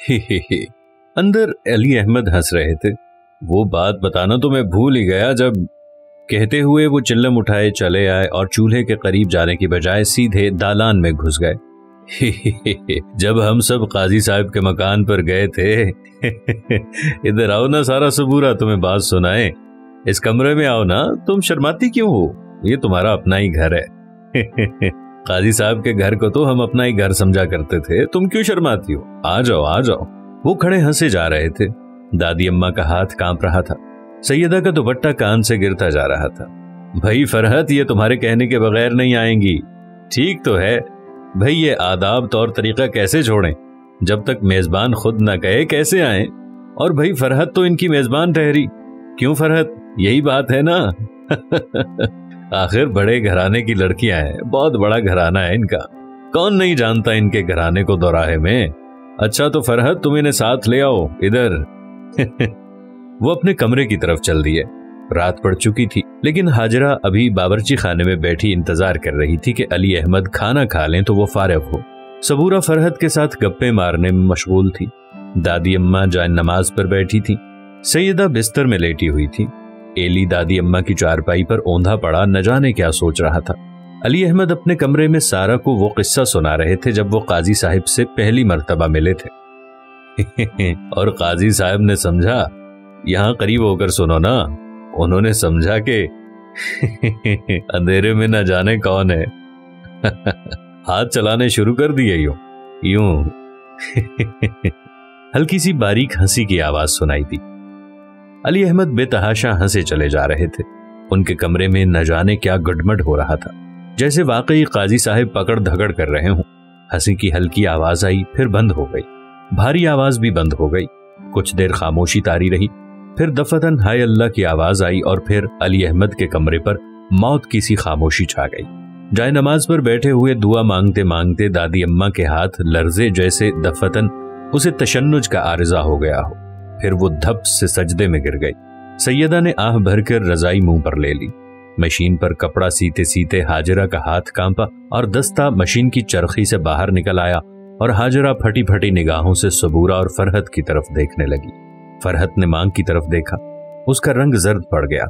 ही। अंदर अली अहमद हंस रहे थे। वो बात बताना तो मैं भूल ही गया, जब कहते हुए वो चिल्लम उठाए चले आए और चूल्हे के करीब जाने की बजाय सीधे दालान में घुस गए। जब हम सब काजी साहब के मकान पर गए थे, इधर आओ ना सारा सबूरा, तुम्हें बात सुनाए। इस कमरे में आओ ना, तुम शर्माती क्यों हो? ये तुम्हारा अपना ही घर है। काजी साहब के घर को तो हम अपना ही घर समझा करते थे, तुम क्यों शर्माती हो? आ जाओ आ जाओ। वो खड़े हंसे जा रहे थे। दादी अम्मा का हाथ कांप रहा था। सैयदा का दुपट्टा कान से गिरता जा रहा था। भाई फरहत, ये तुम्हारे कहने के बगैर नहीं आएंगी। ठीक तो है भाई, ये आदाब तौर तरीका कैसे छोड़ें? जब तक मेजबान खुद न कहे कैसे आए? और भाई फरहत तो इनकी मेजबान ठहरी। क्यों फरहत, यही बात है ना? आखिर बड़े घराने की लड़कियां हैं, बहुत बड़ा घराना है इनका। कौन नहीं जानता इनके घराने को दोराहे में। अच्छा तो फरहत, तुम इन्हें साथ ले आओ इधर। वो अपने कमरे की तरफ चल दिए। रात पड़ चुकी थी, लेकिन हाजरा अभी बावर्ची खाने में बैठी इंतजार कर रही थी कि अली अहमद खाना खा लें तो वो फारिग हो। सबूरा फरहत के साथ गप्पे मारने में मशगूल थी। दादी अम्मा जान नमाज पर बैठी थी। सैयदा बिस्तर में लेटी हुई थी। एली दादी अम्मा की चारपाई पर औंधा पड़ा न जाने क्या सोच रहा था। अली अहमद अपने कमरे में सारा को वो किस्सा सुना रहे थे जब वो काजी साहिब से पहली मर्तबा मिले थे। और काजी साहब ने समझा, यहाँ करीब होकर सुनो ना। उन्होंने समझा कि अंधेरे में न जाने कौन है। हाथ चलाने शुरू कर दिए यूं। हल्की सी बारीक हंसी की आवाज सुनाई दी। अली अहमद बेतहाशा हंसे चले जा रहे थे। उनके कमरे में न जाने क्या गड़मड़ हो रहा था, जैसे वाकई काजी साहब पकड़ धकड़ कर रहे हों। हंसी की हल्की आवाज आई, फिर बंद हो गई। भारी आवाज भी बंद हो गई। कुछ देर खामोशी तारी रही, फिर दफतन हाय अल्लाह की आवाज आई और फिर अली अहमद के कमरे पर मौत की सी खामोशी छा गई। जाए नमाज पर बैठे हुए दुआ मांगते मांगते दादी अम्मा के हाथ लर्जे, जैसे दफतन उसे तशन्नुज का आरिजा हो गया हो। फिर वो धप से सजदे में गिर गई। सैयदा ने आह भरकर रजाई मुंह पर ले ली। मशीन पर कपड़ा सीते सीते हाजरा का हाथ कांपा और दस्ता मशीन की चरखी से बाहर निकल आया और हाजरा फटी फटी निगाहों से सबूरा और फरहत की तरफ देखने लगी। फरहत ने मांग की तरफ देखा। उसका रंग जर्द पड़ गया,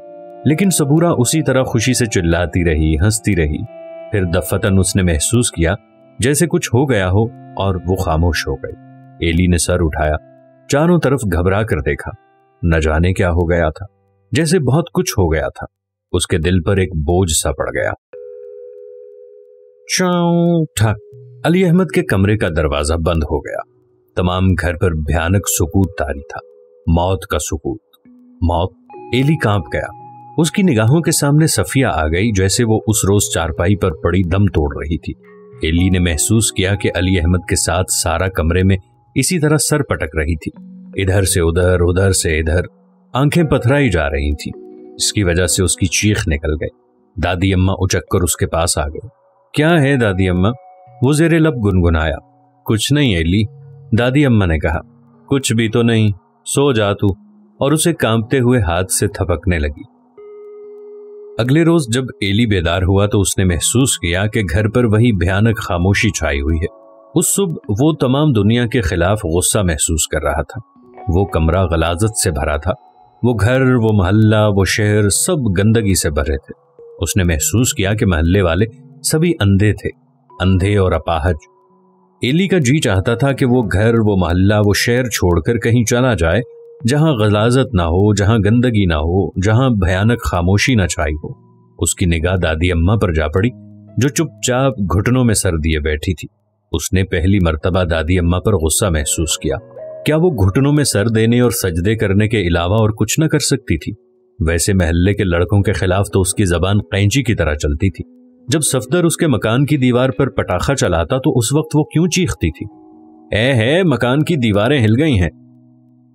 लेकिन सबूरा उसी तरह खुशी से चिल्लाती रही, हंसती रही। फिर दफतन उसने महसूस किया जैसे कुछ हो गया हो और वो खामोश हो गई। एली ने सर उठाया, चारों तरफ घबरा कर देखा। न जाने क्या हो गया था, जैसे बहुत कुछ हो गया था। उसके दिल पर एक बोझ सा पड़ गया। ठक, अली अहमद के कमरे का दरवाजा बंद हो गया। तमाम घर पर भयानक सुकूत तारी था, मौत का सुकूत। मौत। एली कांप गया। उसकी निगाहों के सामने सफिया आ गई, जैसे वो उस रोज चारपाई पर पड़ी दम तोड़ रही थी। एली ने महसूस किया कि अली अहमद के साथ सारा कमरे में इसी तरह सर पटक रही थी, इधर से उधर, उधर से इधर। आंखें पथराई जा रही थी। इसकी वजह से उसकी चीख निकल गई। दादी अम्मा उचक कर उसके पास आ गई। क्या है दादी अम्मा? वो जेरे लब गुनगुनाया। कुछ नहीं एली, दादी अम्मा ने कहा। कुछ भी तो नहीं, सो जा तू। और उसे कांपते हुए हाथ से थपकने लगी। अगले रोज जब एली बेदार हुआ तो उसने महसूस किया कि घर पर वही भयानक खामोशी छाई हुई है। उस सुबह वो तमाम दुनिया के खिलाफ गुस्सा महसूस कर रहा था। वो कमरा गलाजत से भरा था। वो घर, वो मोहल्ला, वो शहर, सब गंदगी से भरे थे। उसने महसूस किया कि मोहल्ले वाले सभी अंधे थे, अंधे और अपाहज। एली का जी चाहता था कि वो घर, वो मोहल्ला, वो शहर छोड़कर कहीं चला जाए जहां गलाजत ना हो, जहां गंदगी ना हो, जहां भयानक खामोशी ना छाई हो। उसकी निगाह दादी अम्मा पर जा पड़ी, जो चुपचाप घुटनों में सर दिए बैठी थी। उसने पहली मर्तबा दादी अम्मा पर गुस्सा महसूस किया। क्या वो घुटनों में सर देने और सजदे करने के अलावा और कुछ न कर सकती थी? वैसे महल्ले के लड़कों के खिलाफ तो उसकी जबान कैंची की तरह चलती थी। जब सफदर उसके मकान की दीवार पर पटाखा चलाता तो उस वक्त वो क्यों चीखती थी? है मकान की दीवारें हिल गई हैं।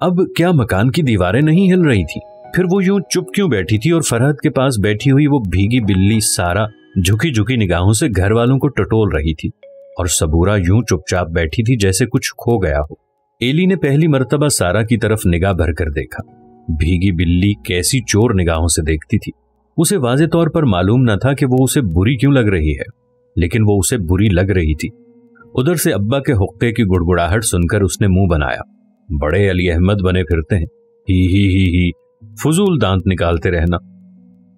अब क्या मकान की दीवारें नहीं हिल रही थी? फिर वो यूं चुप क्यों बैठी थी और फरहत के पास बैठी हुई वो भीगी बिल्ली सारा झुकी झुकी निगाहों से घर वालों को टटोल रही थी, और सबूरा यूं चुपचाप बैठी थी जैसे कुछ खो गया हो। एली ने पहली मर्तबा सारा की तरफ निगाह भरकर देखा। भीगी बिल्ली कैसी चोर निगाहों से देखती थी। उसे वाज़े तौर पर मालूम न था कि वो उसे बुरी क्यों लग रही है, लेकिन वो उसे बुरी लग रही थी। उधर से अब्बा के हुक्के की गुड़गुड़ाहट सुनकर उसने मुंह बनाया। बड़े अली अहमद बने फिरते हैं, ही, फजूल दांत निकालते रहना।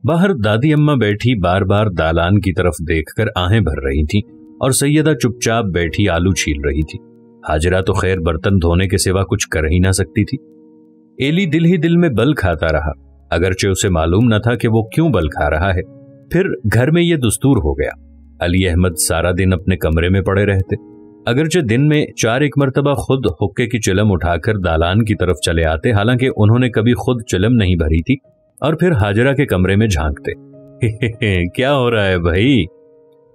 बाहर दादी अम्मा बैठी बार बार दालान की तरफ देखकर आहें भर रही थी और सैयदा चुपचाप बैठी आलू छील रही थी। हाजिरा तो खैर बर्तन धोने के सिवा कुछ कर ही ना सकती थी। एली दिल ही दिल में बल खाता रहा, अगरचे उसे मालूम न था कि वो क्यों बल खा रहा है। फिर घर में ये दुस्तूर हो गया, अली अहमद सारा दिन अपने कमरे में पड़े रहते। अगरचे दिन में 4 मरतबा खुद हुक्के की चिलम उठाकर दालान की तरफ चले आते, हालांकि उन्होंने कभी खुद चिलम नहीं भरी थी, और फिर हाजिरा के कमरे में झांकते। क्या हो रहा है भाई?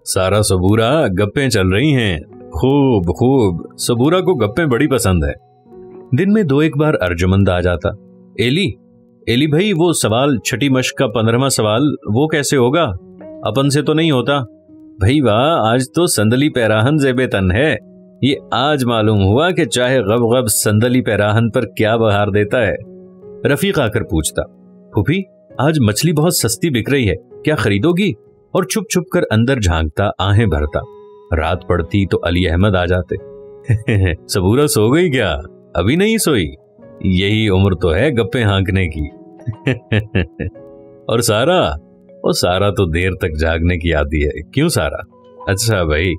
सारा सबूरा गप्पे चल रही हैं। खूब खूब, सबूरा को गप्पे बड़ी पसंद है। दिन में 2-1 बार अर्जुमंद आ जाता। एली भाई, वो सवाल छठी मश्क का 15वां सवाल वो कैसे होगा? अपन से तो नहीं होता। भाई वाह, आज तो संदली पैराहन ज़ेबे तन है। ये आज मालूम हुआ कि चाहे गब गब संदली पैराहन पर क्या बहार देता है। रफीक आकर पूछता, फूफी आज मछली बहुत सस्ती बिक रही है, क्या खरीदोगी? और छुप छुप कर अंदर झांकता, आहें भरता। रात पड़ती तो अली अहमद आ जाते। सबूरा सो गई क्या? अभी नहीं सोई? यही उम्र तो है गप्पे हाँकने की। और सारा तो देर तक जागने की आदी है। क्यों सारा? अच्छा भाई,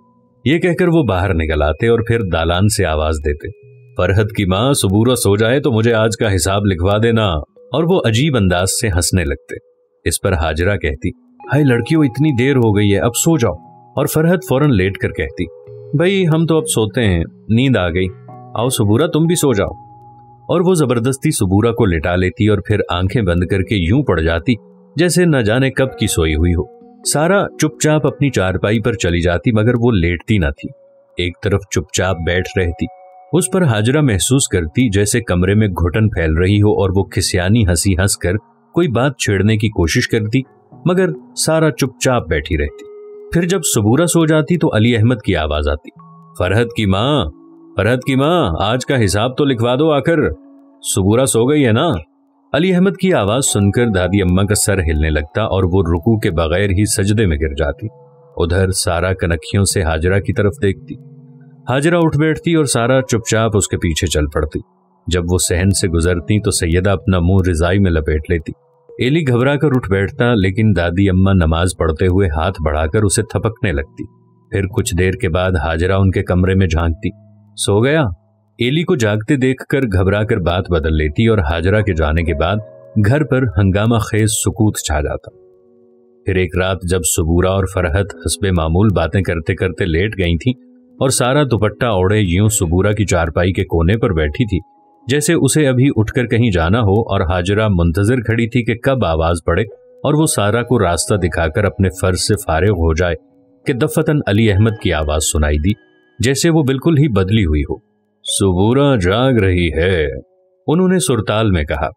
ये कहकर वो बाहर निकल आते और फिर दालान से आवाज देते, फरहत की माँ, सबूरा सो जाए तो मुझे आज का हिसाब लिखवा देना। और वो अजीब अंदाज से हंसने लगते। इस पर हाजिरा कहती, हाय लड़कियों, इतनी देर हो गई है, अब सो जाओ। और फरहत फौरन लेट कर कहती, भाई हम तो अब सोते हैं, नींद आ गई, आओ सबूरा तुम भी सो जाओ। और वो जबरदस्ती सबूरा को लिटा लेती और फिर आंखें बंद करके यूं पड़ जाती जैसे न जाने कब की सोई हुई हो। सारा चुपचाप अपनी चारपाई पर चली जाती, मगर वो लेटती न थी, एक तरफ चुपचाप बैठ रहती। उस पर हाजिरा महसूस करती जैसे कमरे में घुटन फैल रही हो और वो खिसियानी हंसी हंसकर कोई बात छेड़ने की कोशिश करती, मगर सारा चुपचाप बैठी रहती। फिर जब सबूरा सो जाती तो अली अहमद की आवाज आती, फरहत की माँ, आज का हिसाब तो लिखवा दो आकर। सबूरा सो गई है ना? अली अहमद की आवाज सुनकर दादी अम्मा का सर हिलने लगता और वो रुकू के बगैर ही सजदे में गिर जाती। उधर सारा कनखियों से हाजिरा की तरफ देखती। हाजिरा उठ बैठती और सारा चुपचाप उसके पीछे चल पड़ती। जब वो सहन से गुजरती तो सैयदा अपना मुंह रिजाई में लपेट लेती। एली घबरा कर उठ बैठता, लेकिन दादी अम्मा नमाज पढ़ते हुए हाथ बढ़ाकर उसे थपकने लगती। फिर कुछ देर के बाद हाजिरा उनके कमरे में झांकती, सो गया? एली को जागते देखकर घबरा कर बात बदल लेती और हाजिरा के जाने के बाद घर पर हंगामा खेज सुकूत छा जाता। फिर एक रात जब सबूरा और फरहत हस्बे मामूल बातें करते करते लेट गई थीं और सारा दुपट्टा ओढ़े यूं सबूरा की चारपाई के कोने पर बैठी थी जैसे उसे अभी उठकर कहीं जाना हो, और हाजिरा मुंतजिर खड़ी थी कि कब आवाज पड़े और वो सारा को रास्ता दिखाकर अपने फर्ज से फारिग हो जाए, कि दफतन अली अहमद की आवाज सुनाई दी, जैसे वो बिल्कुल ही बदली हुई हो। सबूरा जाग रही है, उन्होंने सुरताल में कहा।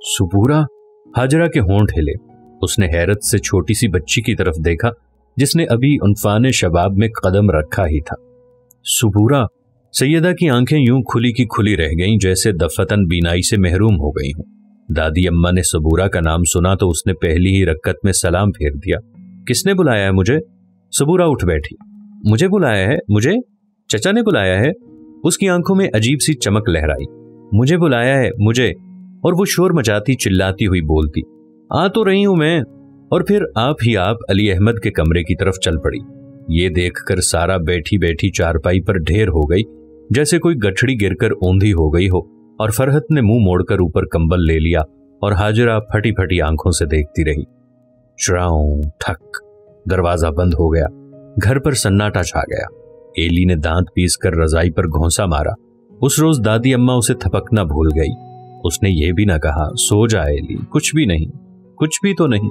सबूरा? हाजिरा के होंठ हिले। उसने हैरत से छोटी सी बच्ची की तरफ देखा जिसने अभी उनफाने शबाब में कदम रखा ही था। सबूरा? सैयदा की आंखें यूं खुली की खुली रह गईं जैसे दफतन बीनाई से महरूम हो गई हों। दादी अम्मा ने सबूरा का नाम सुना तो उसने पहली ही रक्कत में सलाम फेर दिया। किसने बुलाया है मुझे? सबूरा उठ बैठी। मुझे बुलाया है? मुझे? चचा ने बुलाया है? उसकी आंखों में अजीब सी चमक लहराई। मुझे बुलाया है, मुझे? और वो शोर मचाती चिल्लाती हुई बोलती, आ तो रही हूं मैं। और फिर आप ही आप अली अहमद के कमरे की तरफ चल पड़ी। ये देखकर सारा बैठी बैठी चारपाई पर ढेर हो गई जैसे कोई गठड़ी गिरकर औंधी हो गई हो, और फरहत ने मुंह मोड़कर ऊपर कंबल ले लिया और हाजिरा फटी फटी आंखों से देखती रही। श्राऊ ठक, दरवाजा बंद हो गया। घर पर सन्नाटा छा गया। एली ने दांत पीसकर रजाई पर घोंसा मारा। उस रोज दादी अम्मा उसे थपकना भूल गई। उसने ये भी ना कहा, सो जा एली, कुछ भी नहीं, कुछ भी तो नहीं।